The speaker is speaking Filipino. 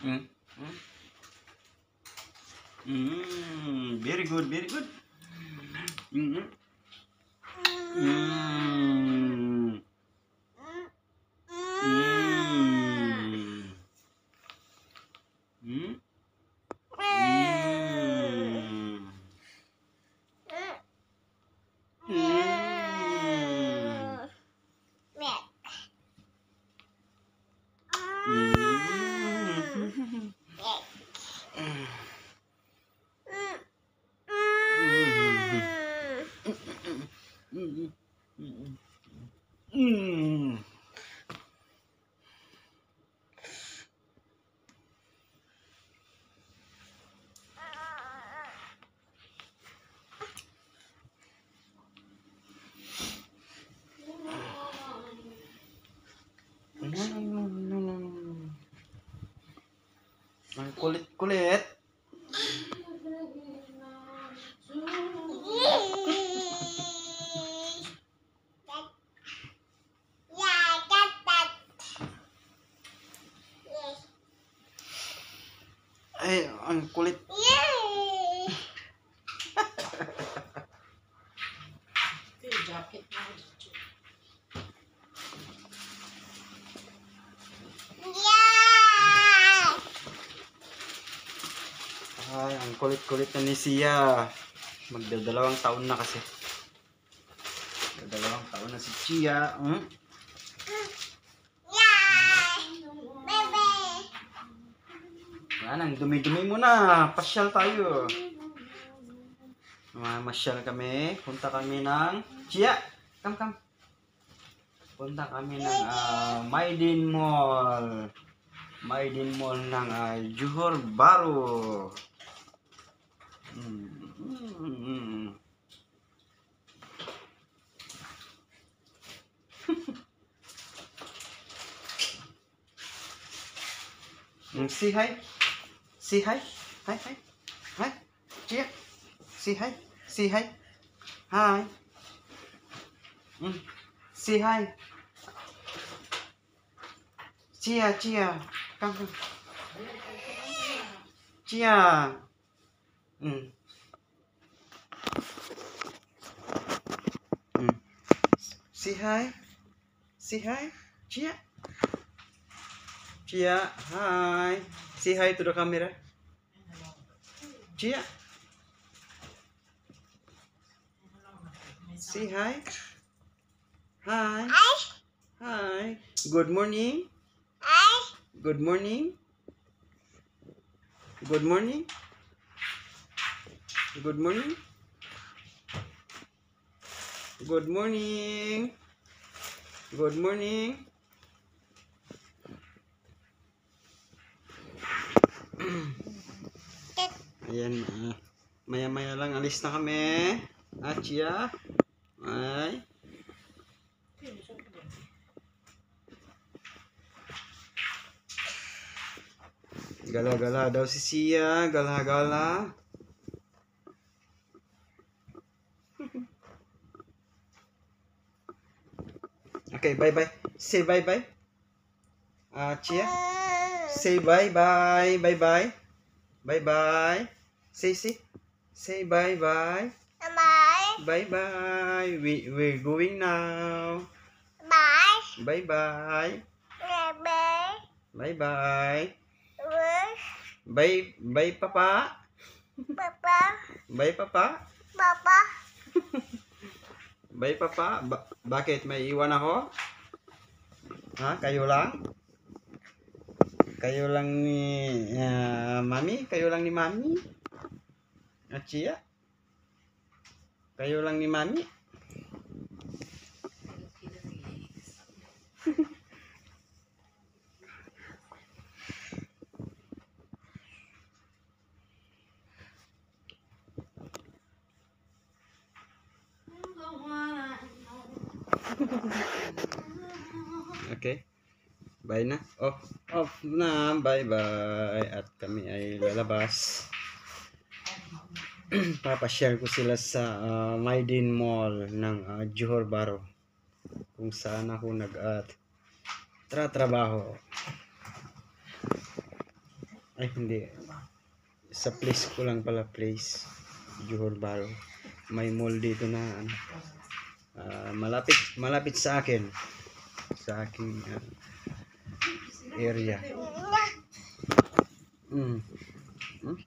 Mm. Very good, very good. Mm. Mm. Mm. Mm. Mm. Ang kulit-kulit. Ay, ang kulit. Ay, ang kulit-kulit na ni Sia. Magdadalawang taon na kasi. Magdadalawang taon na si Chia. Yan, ang dumi-dumi mo na. Pasyal tayo. Masyal kami. Punta kami ng Chia. Come. Punta kami ng Maydin Mall. Maydin Mall ng Johor Bahru. Say hi. Say hi. Hi. Chia. Say hi. Say hi. Hi. Say hi. Chia. Come. Chia. Say hi. Say hi. Chia. Chia, hi. Say hi to the camera. Chia. Say hi. Hi. Hi. Good morning. Good morning. Good morning. Good morning. Good morning. Good morning. Ayan, maya-maya lang alis na kami. Chia. Ay. Gala-gala daw si Sia. Gala-gala. Okay, bye-bye. Say bye-bye. Chia. Say bye-bye. Bye-bye. Bye-bye. Say bye-bye. Bye-bye. We're going now. Bye-bye. Bye-bye. Bye, Papa. Bye, Papa. Bye, Papa. Bakit? May iwan ako? Ha? Kayo lang? Kayo lang ni Mami? Kayo lang ni Mami? Chia? Kayo lang ni Mami? Okay. Bye na. Off na. Bye-bye. At kami ay lalabas. Papashare ko sila sa Maydin Mall ng Johor Bahru. Kung saan ako tratrabaho. Ay, hindi. Sa place ko lang pala, place. Johor Bahru. May mall dito na ano, malapit sa akin. Sa aking area. Mm. Hmm?